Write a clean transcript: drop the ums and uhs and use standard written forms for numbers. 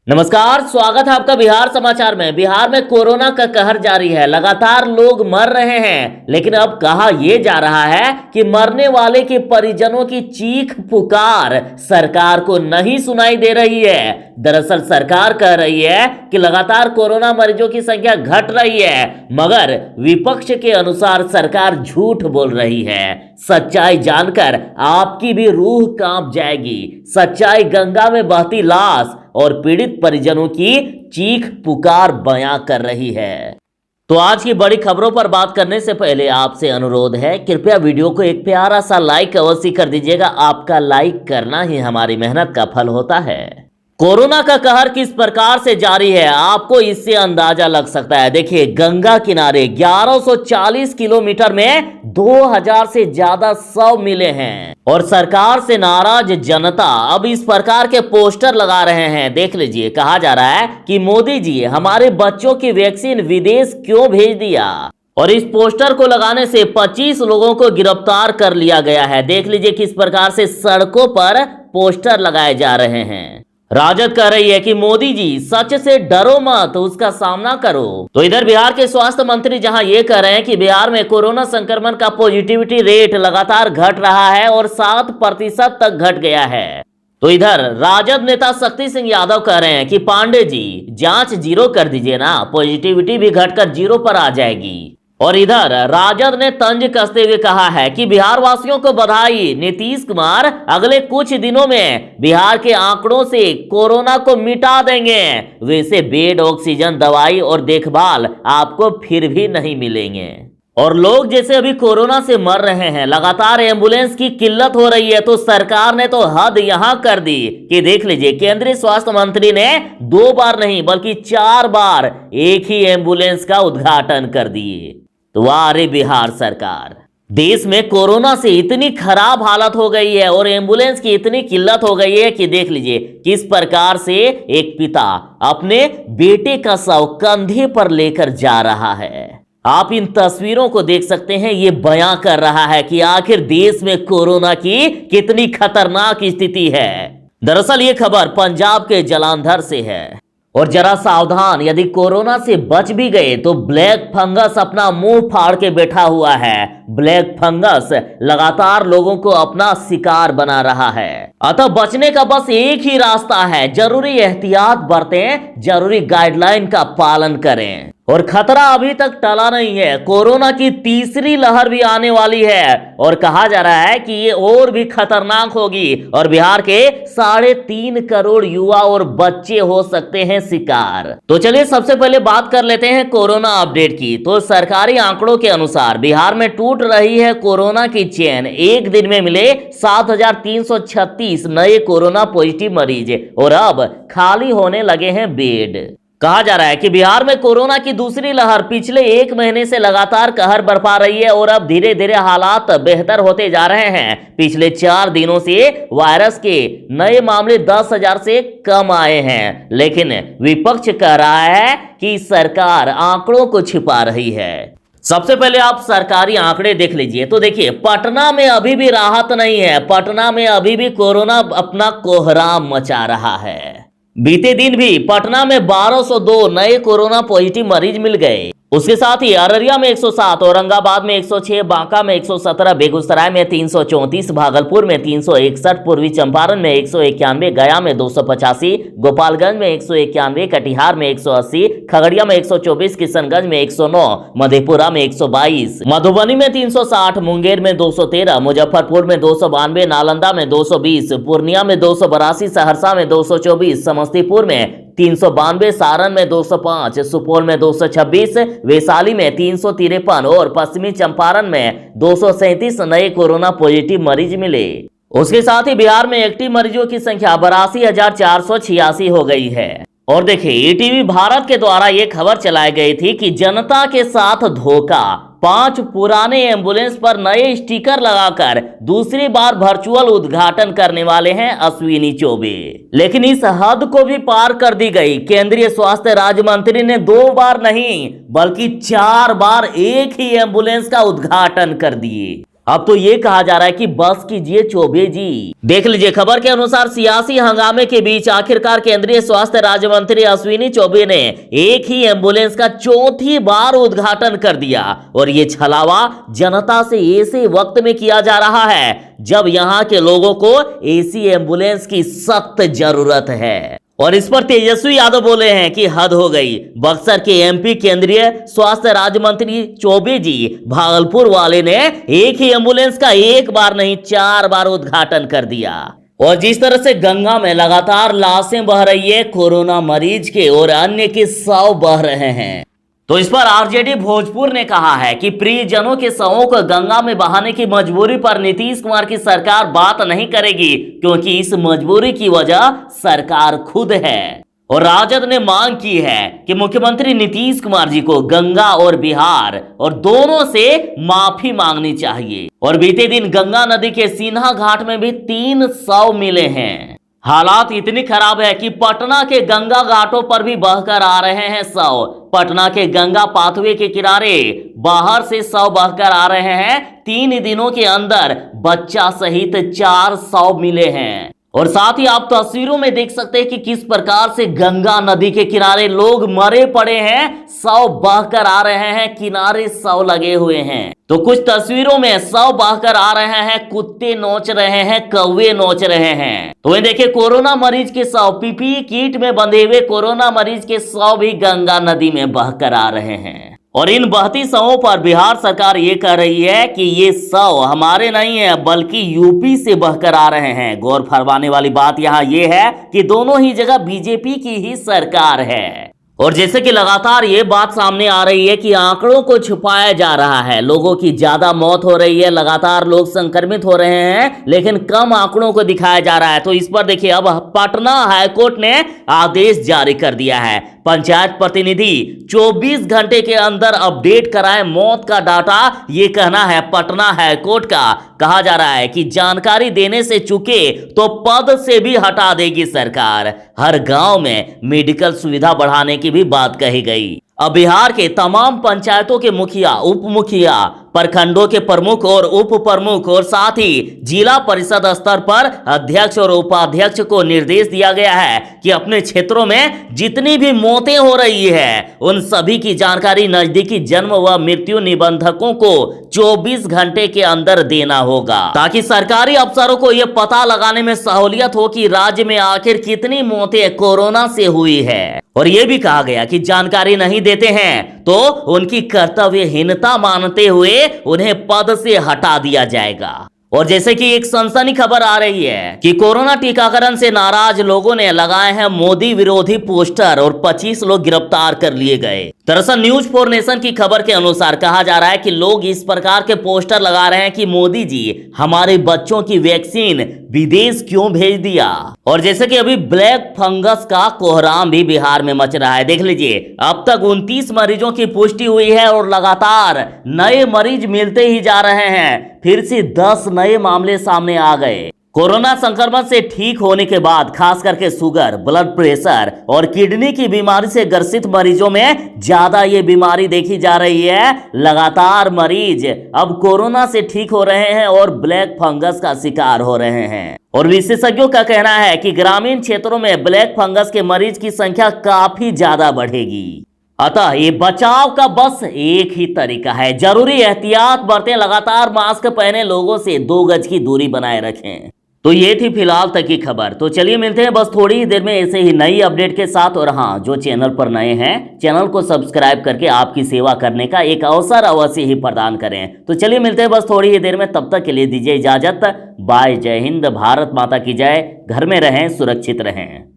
नमस्कार, स्वागत है आपका बिहार समाचार में। बिहार में कोरोना का कहर जारी है, लगातार लोग मर रहे हैं। लेकिन अब कहा यह जा रहा है कि मरने वाले के परिजनों की चीख पुकार सरकार को नहीं सुनाई दे रही है। दरअसल सरकार कह रही है कि लगातार कोरोना मरीजों की संख्या घट रही है, मगर विपक्ष के अनुसार सरकार झूठ बोल रही है। सच्चाई जानकर आपकी भी रूह कांप जाएगी। सच्चाई गंगा में बहती लाश और पीड़ित परिजनों की चीख पुकार बयां कर रही है। तो आज की बड़ी खबरों पर बात करने से पहले आपसे अनुरोध है, कृपया वीडियो को एक प्यारा सा लाइक अवश्य कर दीजिएगा। आपका लाइक करना ही हमारी मेहनत का फल होता है। कोरोना का कहर किस प्रकार से जारी है, आपको इससे अंदाजा लग सकता है। देखिए, गंगा किनारे 1140 किलोमीटर में 2000 से ज्यादा शव मिले हैं और सरकार से नाराज जनता अब इस प्रकार के पोस्टर लगा रहे हैं। देख लीजिए, कहा जा रहा है कि मोदी जी हमारे बच्चों की वैक्सीन विदेश क्यों भेज दिया, और इस पोस्टर को लगाने से 25 लोगों को गिरफ्तार कर लिया गया है। देख लीजिए किस प्रकार से सड़कों पर पोस्टर लगाए जा रहे हैं। राजद कह रही है कि मोदी जी सच से डरो मत, उसका सामना करो। तो इधर बिहार के स्वास्थ्य मंत्री जहां ये कह रहे हैं कि बिहार में कोरोना संक्रमण का पॉजिटिविटी रेट लगातार घट रहा है और 7% तक घट गया है, तो इधर राजद नेता शक्ति सिंह यादव कह रहे हैं कि पांडे जी जांच 0 कर दीजिए ना, पॉजिटिविटी भी घटकर 0 पर आ जाएगी। और इधर राजद ने तंज कसते हुए कहा है कि बिहार वासियों को बधाई, नीतीश कुमार अगले कुछ दिनों में बिहार के आंकड़ों से कोरोना को मिटा देंगे। वैसे बेड, ऑक्सीजन, दवाई और देखभाल आपको फिर भी नहीं मिलेंगे। और लोग जैसे अभी कोरोना से मर रहे हैं, लगातार एम्बुलेंस की किल्लत हो रही है, तो सरकार ने तो हद यहां कर दी कि देख लीजिए, केंद्रीय स्वास्थ्य मंत्री ने 2 बार नहीं बल्कि 4 बार एक ही एम्बुलेंस का उद्घाटन कर दिए। तो वाह रे बिहार सरकार, देश में कोरोना से इतनी खराब हालत हो गई है और एम्बुलेंस की इतनी किल्लत हो गई है कि देख लीजिए किस प्रकार से एक पिता अपने बेटे का शव कंधे पर लेकर जा रहा है। आप इन तस्वीरों को देख सकते हैं, ये बयां कर रहा है कि आखिर देश में कोरोना की कितनी खतरनाक स्थिति है। दरअसल ये खबर पंजाब के जालंधर से है। और जरा सावधान, यदि कोरोना से बच भी गए तो ब्लैक फंगस अपना मुंह फाड़ के बैठा हुआ है। ब्लैक फंगस लगातार लोगों को अपना शिकार बना रहा है। अतः बचने का बस एक ही रास्ता है, जरूरी एहतियात बरतें, जरूरी गाइडलाइन का पालन करें। और खतरा अभी तक टला नहीं है, कोरोना की तीसरी लहर भी आने वाली है और कहा जा रहा है कि ये और भी खतरनाक होगी और बिहार के 3.5 करोड़ युवा और बच्चे हो सकते हैं शिकार। तो चलिए सबसे पहले बात कर लेते हैं कोरोना अपडेट की। तो सरकारी आंकड़ों के अनुसार बिहार में टूट रही है कोरोना की चेन। एक दिन में मिले 7336 नए कोरोना पॉजिटिव मरीज और अब खाली होने लगे हैं बेड। कहा जा रहा है कि बिहार में कोरोना की दूसरी लहर पिछले 1 महीने से लगातार कहर बरपा रही है और अब धीरे धीरे हालात बेहतर होते जा रहे हैं। पिछले 4 दिनों से वायरस के नए मामले 10,000 से कम आए हैं, लेकिन विपक्ष कह रहा है कि सरकार आंकड़ों को छिपा रही है। सबसे पहले आप सरकारी आंकड़े देख लीजिए। तो देखिए, पटना में अभी भी राहत नहीं है। पटना में अभी भी कोरोना अपना कोहराम मचा रहा है। बीते दिन भी पटना में 1202 नए कोरोना पॉजिटिव मरीज मिल गए। उसके साथ ही अररिया में 107, औरंगाबाद में 106, बांका में 117, बेगूसराय में 334, भागलपुर में 361, पूर्वी चंपारण में 191, गया में 285, गोपालगंज में 191, कटिहार में 180, खगड़िया में 124, किशनगंज में 109, मधेपुरा में 122, मधुबनी में 360, मुंगेर में 213, मुजफ्फरपुर में 292, नालंदा में 220, पूर्णिया में 282, सहरसा में 224, समस्तीपुर में 392, सारण में 205, सुपौल में 226, वैशाली में 353 और पश्चिमी चंपारण में 237 नए कोरोना पॉजिटिव मरीज मिले। उसके साथ ही बिहार में एक्टिव मरीजों की संख्या 82,486 हो गई है। और देखिए, ईटीवी भारत के द्वारा यह खबर चलाई गई थी कि जनता के साथ धोखा, 5 पुराने एम्बुलेंस पर नए स्टिकर लगाकर दूसरी बार वर्चुअल उद्घाटन करने वाले हैं अश्विनी चौबे। लेकिन इस हद को भी पार कर दी गई। केंद्रीय स्वास्थ्य राज्य मंत्री ने 2 बार नहीं बल्कि 4 बार एक ही एम्बुलेंस का उद्घाटन कर दिए। अब तो ये कहा जा रहा है कि बस कीजिए चौबे जी। देख लीजिए, खबर के अनुसार सियासी हंगामे के बीच आखिरकार केंद्रीय स्वास्थ्य राज्य मंत्री अश्विनी चौबे ने एक ही एम्बुलेंस का चौथी बार उद्घाटन कर दिया। और ये छलावा जनता से ऐसे वक्त में किया जा रहा है जब यहां के लोगों को ऐसी एम्बुलेंस की सख्त जरूरत है। और इस पर तेजस्वी यादव बोले हैं कि हद हो गई। बक्सर के एमपी केंद्रीय स्वास्थ्य राज्य मंत्री चौबे जी भागलपुर वाले ने एक ही एम्बुलेंस का एक बार नहीं 4 बार उद्घाटन कर दिया। और जिस तरह से गंगा में लगातार लाशें बह रही है कोरोना मरीज के और अन्य के शव बह रहे हैं, तो इस पर आरजेडी भोजपुर ने कहा है कि प्रियजनों के शवों को गंगा में बहाने की मजबूरी पर नीतीश कुमार की सरकार बात नहीं करेगी, क्योंकि इस मजबूरी की वजह सरकार खुद है। और राजद ने मांग की है कि मुख्यमंत्री नीतीश कुमार जी को गंगा और बिहार और दोनों से माफी मांगनी चाहिए। और बीते दिन गंगा नदी के सिन्हा घाट में भी 3 शव मिले हैं। हालात इतनी खराब है कि पटना के गंगा घाटों पर भी बहकर आ रहे हैं शव। पटना के गंगा पाथवे के किनारे बाहर से शव बहकर आ रहे हैं। 3 दिनों के अंदर बच्चा सहित 4 शव मिले हैं। और साथ ही आप तस्वीरों में देख सकते हैं कि किस प्रकार से गंगा नदी के किनारे लोग मरे पड़े हैं, शव बहकर आ रहे हैं, किनारे शव लगे हुए हैं। तो कुछ तस्वीरों में शव बहकर आ रहे हैं, कुत्ते नोच रहे हैं, कौवे नोच रहे हैं। तो ये देखिए, कोरोना मरीज के शव, पीपीई किट में बंधे हुए कोरोना मरीज के शव भी गंगा नदी में बहकर आ रहे हैं। और इन बहती शवों पर बिहार सरकार ये कह रही है कि ये शव हमारे नहीं है बल्कि यूपी से बहकर आ रहे हैं। गौर फरमाने वाली बात यहाँ ये है कि दोनों ही जगह बीजेपी की ही सरकार है। और जैसे कि लगातार ये बात सामने आ रही है कि आंकड़ों को छुपाया जा रहा है, लोगों की ज्यादा मौत हो रही है, लगातार लोग संक्रमित हो रहे हैं, लेकिन कम आंकड़ों को दिखाया जा रहा है। तो इस पर देखिए, अब पटना हाईकोर्ट ने आदेश जारी कर दिया है। पंचायत प्रतिनिधि 24 घंटे के अंदर अपडेट कराएं मौत का डाटा, ये कहना है पटना हाईकोर्ट का। कहा जा रहा है कि जानकारी देने से चूके तो पद से भी हटा देगी सरकार। हर गांव में मेडिकल सुविधा बढ़ाने की भी बात कही गई। अब बिहार के तमाम पंचायतों के मुखिया, उप मुखिया, प्रखंडों के प्रमुख और उप प्रमुख और साथ ही जिला परिषद स्तर पर अध्यक्ष और उपाध्यक्ष को निर्देश दिया गया है कि अपने क्षेत्रों में जितनी भी मौतें हो रही है उन सभी की जानकारी नजदीकी जन्म व मृत्यु निबंधकों को 24 घंटे के अंदर देना होगा, ताकि सरकारी अफसरों को यह पता लगाने में सहूलियत हो कि राज्य में आखिर कितनी मौतें कोरोना से हुई है। और यह भी कहा गया कि जानकारी नहीं देते हैं तो उनकी कर्तव्यहीनता मानते हुए उन्हें पद से हटा दिया जाएगा। और जैसे कि एक सनसनी खबर आ रही है कि कोरोना टीकाकरण से नाराज लोगों ने लगाए हैं मोदी विरोधी पोस्टर और 25 लोग गिरफ्तार कर लिए गए। दरअसल न्यूज 4 नेशन की खबर के अनुसार कहा जा रहा है कि लोग इस प्रकार के पोस्टर लगा रहे हैं कि मोदी जी हमारे बच्चों की वैक्सीन विदेश क्यों भेज दिया। और जैसे कि अभी ब्लैक फंगस का कोहराम भी बिहार में मच रहा है। देख लीजिए, अब तक 29 मरीजों की पुष्टि हुई है और लगातार नए मरीज मिलते ही जा रहे हैं। फिर से 10 नए मामले सामने आ गए। कोरोना संक्रमण से ठीक होने के बाद खास करके शुगर, ब्लड प्रेशर और किडनी की बीमारी से ग्रसित मरीजों में ज्यादा ये बीमारी देखी जा रही है। लगातार मरीज अब कोरोना से ठीक हो रहे हैं और ब्लैक फंगस का शिकार हो रहे हैं। और विशेषज्ञों का कहना है कि ग्रामीण क्षेत्रों में ब्लैक फंगस के मरीज की संख्या काफी ज्यादा बढ़ेगी। अतः ये बचाव का बस एक ही तरीका है, जरूरी एहतियात बरतें, लगातार मास्क पहने, लोगों से 2 गज की दूरी बनाए रखें। तो ये थी फिलहाल तक की खबर। तो चलिए मिलते हैं बस थोड़ी ही देर में ऐसे ही नई अपडेट के साथ। और हाँ, जो चैनल पर नए हैं, चैनल को सब्सक्राइब करके आपकी सेवा करने का एक अवसर अवश्य ही प्रदान करें। तो चलिए मिलते हैं बस थोड़ी ही देर में, तब तक के लिए दीजिए इजाजत। बाय, जय हिंद, भारत माता की जय। घर में रहें, सुरक्षित रहें।